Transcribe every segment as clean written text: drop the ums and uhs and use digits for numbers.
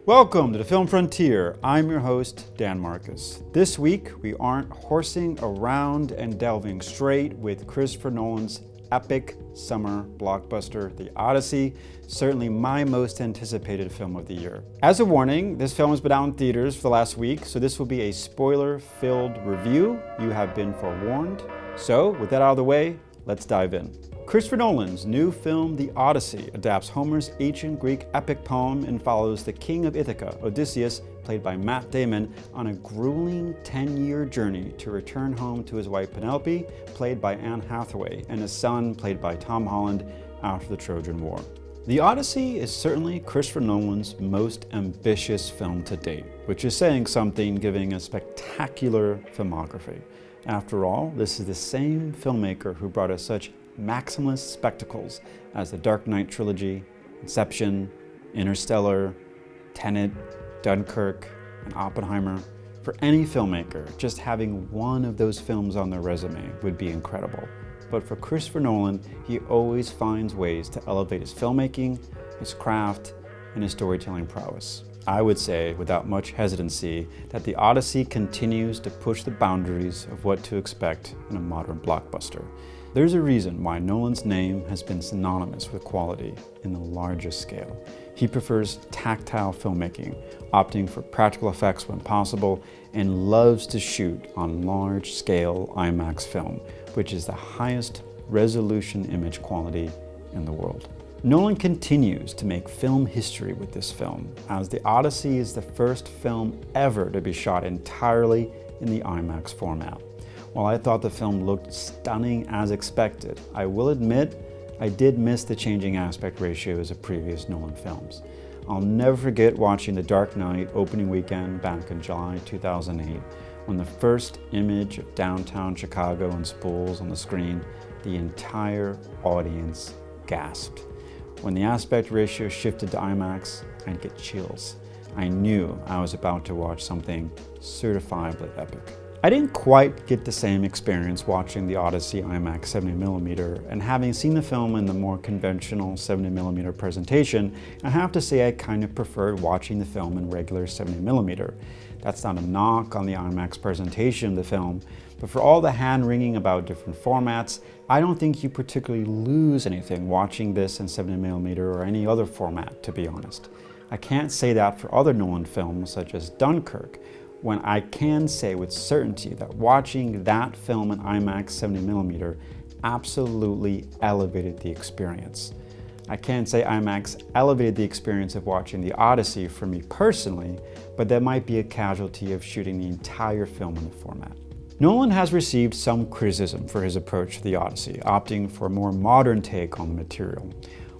Welcome to the Film Frontier. I'm your host, Dan Marcus. This week, we aren't horsing around and delving straight with Christopher Nolan's epic summer blockbuster, The Odyssey, certainly my most anticipated film of the year. As a warning, this film has been out in theaters for the last week, so this will be a spoiler-filled review. You have been forewarned. So, with that out of the way, let's dive in. Christopher Nolan's new film, The Odyssey, adapts Homer's ancient Greek epic poem and follows the king of Ithaca, Odysseus, played by Matt Damon, on a grueling 10-year journey to return home to his wife Penelope, played by Anne Hathaway, and his son, played by Tom Holland, after the Trojan War. The Odyssey is certainly Christopher Nolan's most ambitious film to date, which is saying something, giving a spectacular filmography. After all, this is the same filmmaker who brought us such maximalist spectacles as the Dark Knight trilogy, Inception, Interstellar, Tenet, Dunkirk, and Oppenheimer. For any filmmaker, just having one of those films on their resume would be incredible. But for Christopher Nolan, he always finds ways to elevate his filmmaking, his craft, and his storytelling prowess. I would say, without much hesitancy, that The Odyssey continues to push the boundaries of what to expect in a modern blockbuster. There's a reason why Nolan's name has been synonymous with quality in the largest scale. He prefers tactile filmmaking, opting for practical effects when possible, and loves to shoot on large-scale IMAX film, which is the highest resolution image quality in the world. Nolan continues to make film history with this film, as The Odyssey is the first film ever to be shot entirely in the IMAX format. While I thought the film looked stunning as expected, I will admit I did miss the changing aspect ratios of previous Nolan films. I'll never forget watching The Dark Knight opening weekend back in July 2008, when the first image of downtown Chicago in spools on the screen, the entire audience gasped. When the aspect ratio shifted to IMAX, I'd get chills. I knew I was about to watch something certifiably epic. I didn't quite get the same experience watching The Odyssey IMAX 70mm, and having seen the film in the more conventional 70mm presentation, I have to say I kind of preferred watching the film in regular 70mm. That's not a knock on the IMAX presentation of the film, but for all the hand-wringing about different formats, I don't think you particularly lose anything watching this in 70mm or any other format, to be honest. I can't say that for other Nolan films such as Dunkirk, when I can say with certainty that watching that film in IMAX 70mm absolutely elevated the experience. I can't say IMAX elevated the experience of watching The Odyssey for me personally, but that might be a casualty of shooting the entire film in the format. Nolan has received some criticism for his approach to The Odyssey, opting for a more modern take on the material.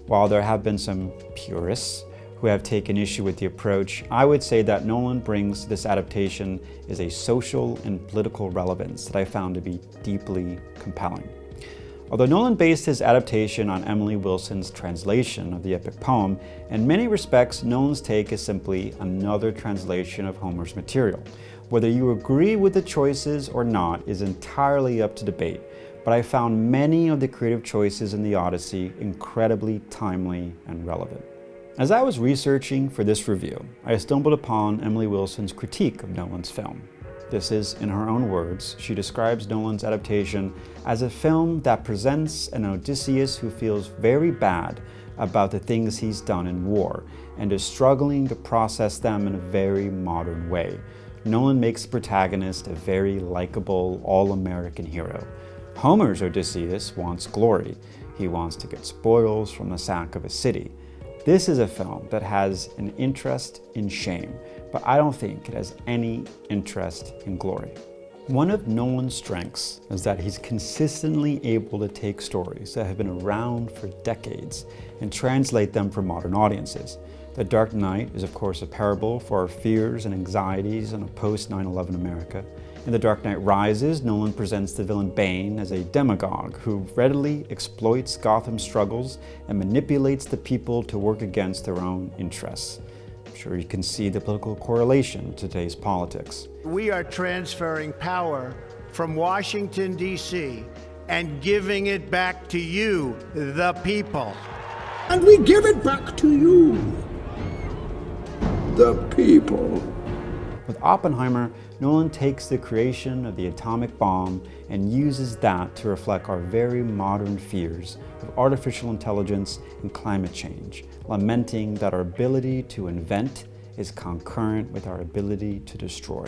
While there have been some purists who have taken issue with the approach, I would say that Nolan brings to this adaptation is a social and political relevance that I found to be deeply compelling. Although Nolan based his adaptation on Emily Wilson's translation of the epic poem, in many respects, Nolan's take is simply another translation of Homer's material. Whether you agree with the choices or not is entirely up to debate, but I found many of the creative choices in The Odyssey incredibly timely and relevant. As I was researching for this review, I stumbled upon Emily Wilson's critique of Nolan's film. This is, in her own words, she describes Nolan's adaptation as a film that presents an Odysseus who feels very bad about the things he's done in war and is struggling to process them in a very modern way. Nolan makes the protagonist a very likable, all-American hero. Homer's Odysseus wants glory. He wants to get spoils from the sack of a city. This is a film that has an interest in shame, but I don't think it has any interest in glory. One of Nolan's strengths is that he's consistently able to take stories that have been around for decades and translate them for modern audiences. The Dark Knight is of course a parable for our fears and anxieties in a post-9/11 America. In The Dark Knight Rises, Nolan presents the villain Bane as a demagogue who readily exploits Gotham's struggles and manipulates the people to work against their own interests. I'm sure you can see the political correlation to today's politics. We are transferring power from Washington, D.C., and giving it back to you, the people. And we give it back to you. the people. With Oppenheimer, Nolan takes the creation of the atomic bomb and uses that to reflect our very modern fears of artificial intelligence and climate change, lamenting that our ability to invent is concurrent with our ability to destroy.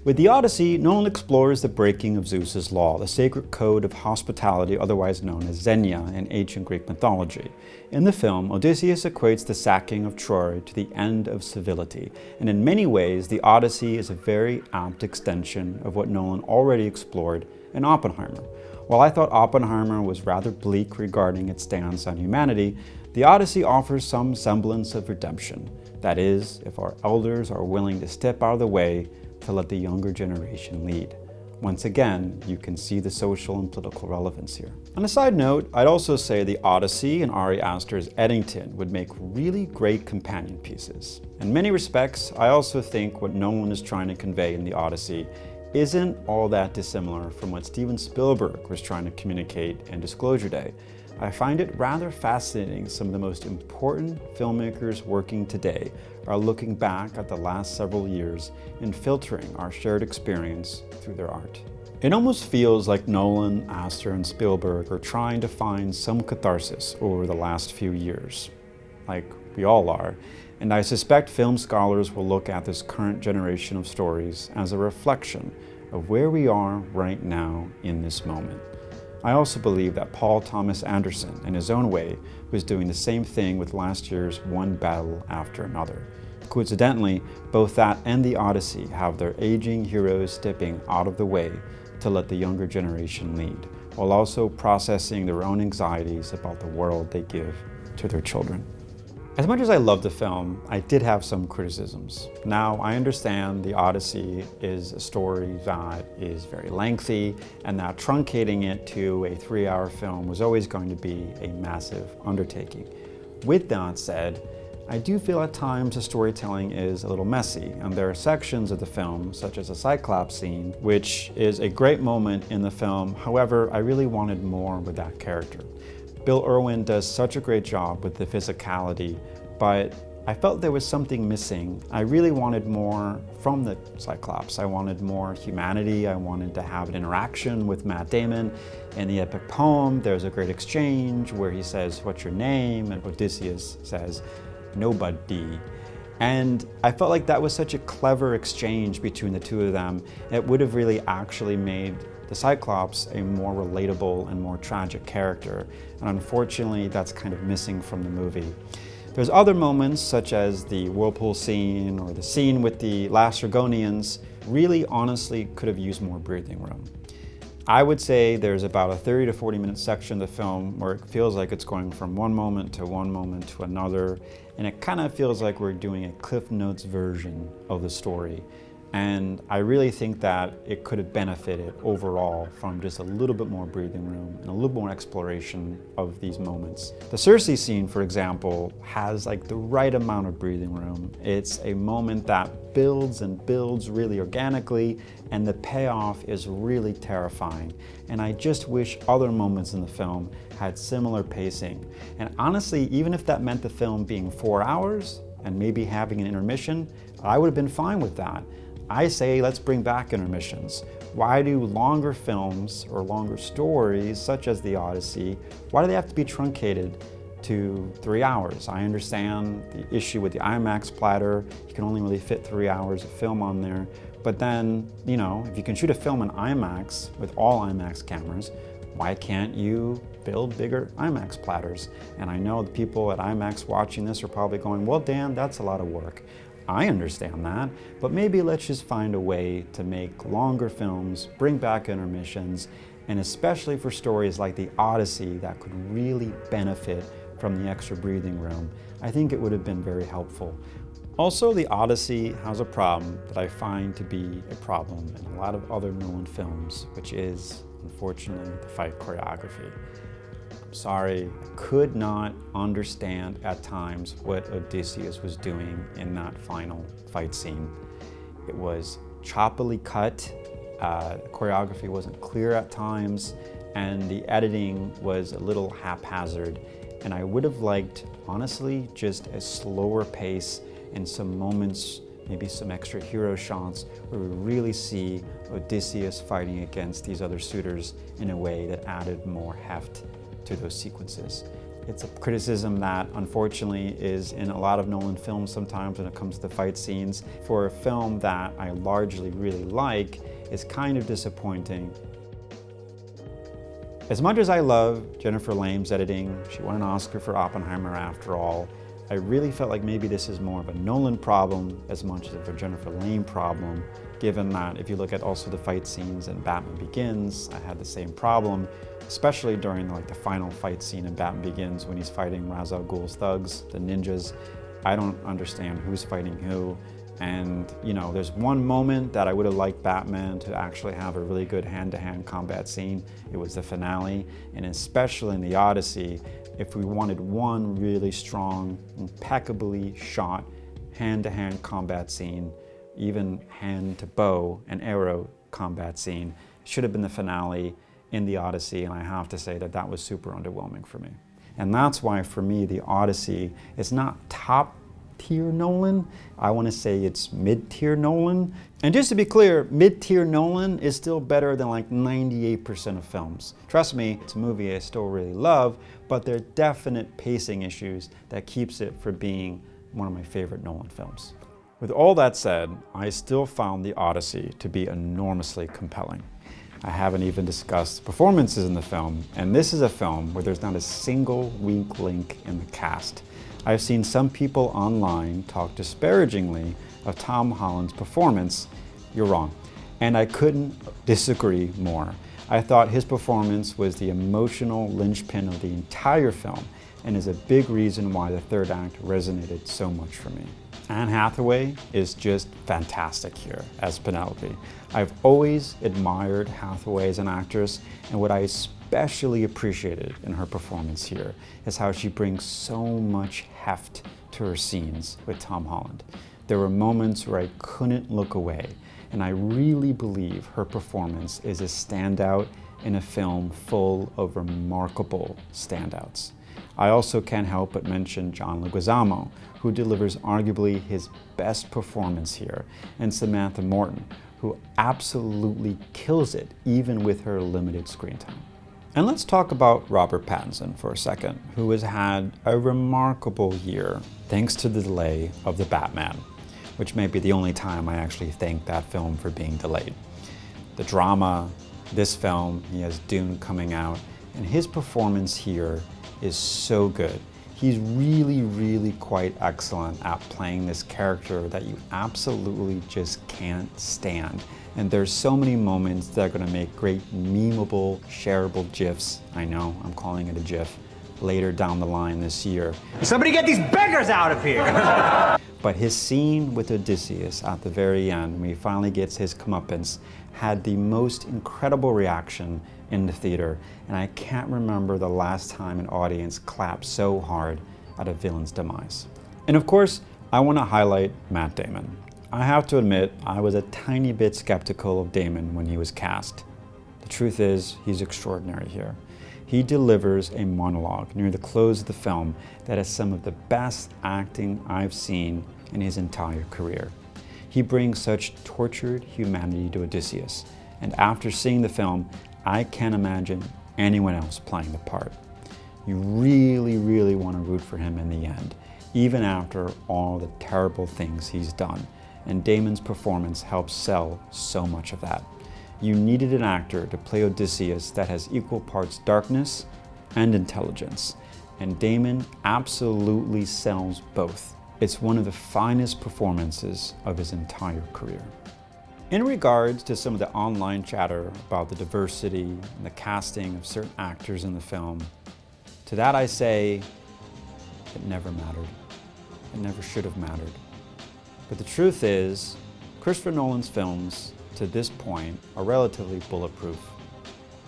With the Odyssey, Nolan explores the breaking of Zeus's law, the sacred code of hospitality otherwise known as Xenia in ancient Greek mythology. In the film, Odysseus equates the sacking of Troy to the end of civility, and in many ways, the Odyssey is a very apt extension of what Nolan already explored in Oppenheimer. While I thought Oppenheimer was rather bleak regarding its stance on humanity, the Odyssey offers some semblance of redemption. That is, if our elders are willing to step out of the way to let the younger generation lead. Once again, you can see the social and political relevance here. On a side note, I'd also say the Odyssey and Ari Aster's Eddington would make really great companion pieces. In many respects, I also think what Nolan is trying to convey in the Odyssey isn't all that dissimilar from what Steven Spielberg was trying to communicate in Disclosure Day. I find it rather fascinating some of the most important filmmakers working today are looking back at the last several years and filtering our shared experience through their art. It almost feels like Nolan, Aster, and Spielberg are trying to find some catharsis over the last few years, like we all are, and I suspect film scholars will look at this current generation of stories as a reflection of where we are right now in this moment. I also believe that Paul Thomas Anderson, in his own way, was doing the same thing with last year's One Battle After Another. Coincidentally, both that and the Odyssey have their aging heroes stepping out of the way to let the younger generation lead, while also processing their own anxieties about the world they give to their children. As much as I love the film, I did have some criticisms. Now, I understand the Odyssey is a story that is very lengthy and that truncating it to a 3-hour film was always going to be a massive undertaking. With that said, I do feel at times the storytelling is a little messy, and there are sections of the film, such as a Cyclops scene, which is a great moment in the film. However, I really wanted more with that character. Bill Irwin does such a great job with the physicality, but I felt there was something missing. I really wanted more from the Cyclops. I wanted more humanity. I wanted to have an interaction with Matt Damon. In the epic poem, there's a great exchange where he says, "What's your name?" and Odysseus says, "Nobody." And I felt like that was such a clever exchange between the two of them. It would have really actually made the Cyclops a more relatable and more tragic character. And unfortunately, that's kind of missing from the movie. There's other moments, such as the whirlpool scene or the scene with the Lacergonians, really honestly could have used more breathing room. I would say there's about a 30 to 40 minute section of the film where it feels like it's going from one moment to another, and it kind of feels like we're doing a Cliff Notes version of the story. And I really think that it could have benefited overall from just a little bit more breathing room and a little more exploration of these moments. The Circe scene, for example, has like the right amount of breathing room. It's a moment that builds and builds really organically, and the payoff is really terrifying. And I just wish other moments in the film had similar pacing. And honestly, even if that meant the film being 4 hours and maybe having an intermission, I would have been fine with that. I say let's bring back intermissions. Why do longer films or longer stories, such as the Odyssey, why do they have to be truncated to 3 hours? I understand the issue with the IMAX platter. You can only really fit 3 hours of film on there. But then, you know, if you can shoot a film in IMAX with all IMAX cameras, why can't you build bigger IMAX platters? And I know the people at IMAX watching this are probably going, well, Dan, that's a lot of work. I understand that, but maybe let's just find a way to make longer films, bring back intermissions, and especially for stories like the Odyssey that could really benefit from the extra breathing room. I think it would have been very helpful. Also, the Odyssey has a problem that I find to be a problem in a lot of other Nolan films, which is, unfortunately, the fight choreography. I'm sorry, I could not understand at times what Odysseus was doing in that final fight scene. It was choppily cut, the choreography wasn't clear at times, and the editing was a little haphazard. And I would have liked, honestly, just a slower pace and some moments, maybe some extra hero shots, where we really see Odysseus fighting against these other suitors in a way that added more heft to those sequences. It's a criticism that unfortunately is in a lot of Nolan films sometimes when it comes to fight scenes. For a film that I largely really like, is kind of disappointing. As much as I love Jennifer Lame's editing, she won an Oscar for Oppenheimer after all, I really felt like maybe this is more of a Nolan problem as much as a Jennifer Lame problem, given that if you look at also the fight scenes in Batman Begins, I had the same problem, especially during the final fight scene in Batman Begins when he's fighting Ra's al Ghul's thugs, the ninjas. I don't understand who's fighting who. And there's one moment that I would have liked Batman to actually have a really good hand-to-hand combat scene. It was the finale, and especially in the Odyssey, if we wanted one really strong, impeccably shot hand-to-hand combat scene, even hand to bow and arrow combat scene, it should have been the finale in the Odyssey, and I have to say that that was super underwhelming for me. And that's why for me the Odyssey is not top tier Nolan. I want to say it's mid-tier Nolan. And just to be clear, mid-tier Nolan is still better than 98% of films. Trust me, it's a movie I still really love, but there are definite pacing issues that keeps it from being one of my favorite Nolan films. With all that said, I still found the Odyssey to be enormously compelling. I haven't even discussed performances in the film, and this is a film where there's not a single weak link in the cast. I've seen some people online talk disparagingly of Tom Holland's performance. You're wrong. And I couldn't disagree more. I thought his performance was the emotional linchpin of the entire film and is a big reason why the third act resonated so much for me. Anne Hathaway is just fantastic here as Penelope. I've always admired Hathaway as an actress, and what I especially appreciated in her performance here is how she brings so much heft to her scenes with Tom Holland. There were moments where I couldn't look away, and I really believe her performance is a standout in a film full of remarkable standouts. I also can't help but mention John Leguizamo, who delivers arguably his best performance here, and Samantha Morton, who absolutely kills it even with her limited screen time. And let's talk about Robert Pattinson for a second, who has had a remarkable year thanks to the delay of The Batman, which may be the only time I actually thank that film for being delayed. The drama, this film, he has Dune coming out, and his performance here is so good. He's really quite excellent at playing this character that you absolutely just can't stand. And there's so many moments that are gonna make great memeable, shareable GIFs. I know, I'm calling it a GIF, later down the line this year. Somebody get these beggars out of here! But his scene with Odysseus at the very end, when he finally gets his comeuppance, had the most incredible reaction in the theater, and I can't remember the last time an audience clapped so hard at a villain's demise. And of course, I want to highlight Matt Damon. I have to admit, I was a tiny bit skeptical of Damon when he was cast. The truth is, he's extraordinary here. He delivers a monologue near the close of the film that is some of the best acting I've seen in his entire career. He brings such tortured humanity to Odysseus, and after seeing the film, I can't imagine anyone else playing the part. You really want to root for him in the end, even after all the terrible things he's done, and Damon's performance helps sell so much of that. You needed an actor to play Odysseus that has equal parts darkness and intelligence, and Damon absolutely sells both. It's one of the finest performances of his entire career. In regards to some of the online chatter about the diversity and the casting of certain actors in the film, to that I say, it never mattered. It never should have mattered. But the truth is, Christopher Nolan's films, to this point, are relatively bulletproof.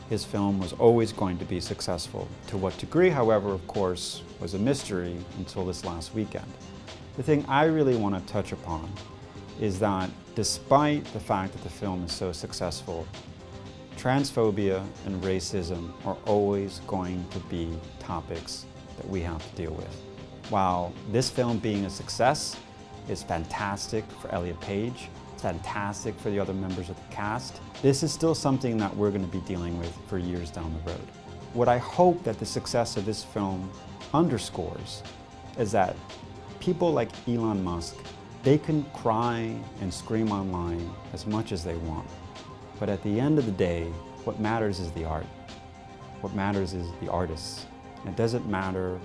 His film was always going to be successful. To what degree, however, of course, was a mystery until this last weekend. The thing I really want to touch upon is that despite the fact that the film is so successful, transphobia and racism are always going to be topics that we have to deal with. While this film being a success, is fantastic for Elliot Page. It's fantastic for the other members of the cast. This is still something that we're going to be dealing with for years down the road. What I hope that the success of this film underscores is that people like Elon Musk, they can cry and scream online as much as they want. But at the end of the day, what matters is the art. What matters is the artists. It doesn't matter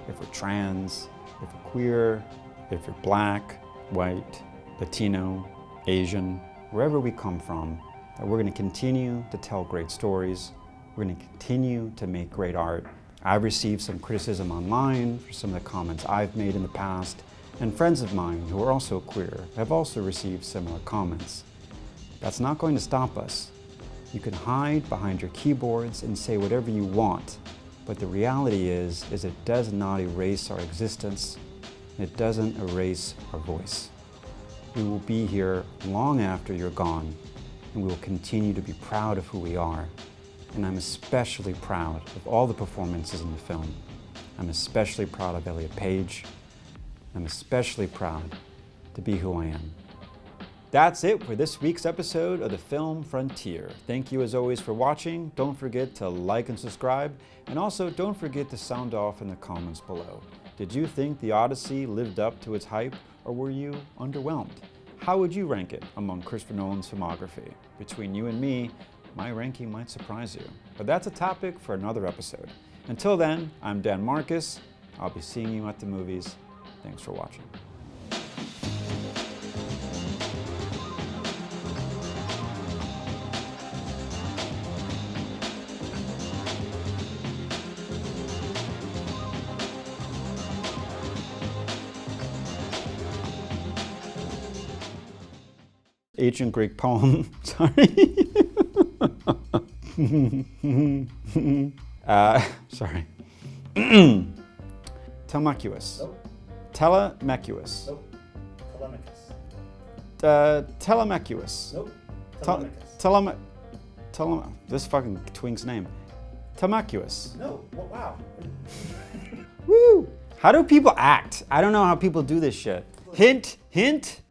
if we're trans, if we're queer, if you're black, white, Latino, Asian, wherever we come from, that we're going to continue to tell great stories. We're going to continue to make great art. I've received some criticism online for some of the comments I've made in the past, and friends of mine who are also queer have also received similar comments. That's not going to stop us. You can hide behind your keyboards and say whatever you want, but the reality is it does not erase our existence. It doesn't erase our voice. We will be here long after you're gone, and we will continue to be proud of who we are. And I'm especially proud of all the performances in the film. I'm especially proud of Elliot Page. I'm especially proud to be who I am. That's it for this week's episode of the Film Frontier. Thank you as always for watching. Don't forget to like and subscribe, and also don't forget to sound off in the comments below. Did you think The Odyssey lived up to its hype, or were you underwhelmed? How would you rank it among Christopher Nolan's filmography? Between you and me, my ranking might surprise you. But that's a topic for another episode. Until then, I'm Dan Marcus. I'll be seeing you at the movies. Thanks for watching. Ancient Greek poem, sorry. Sorry. Telemachus. Nope. Telemachus. Nope. Telemachus. Telemachus. Nope. This fucking twink's name. Telemachus. No. Well, wow. Woo! How do people act? I don't know how people do this shit. Hint, hint.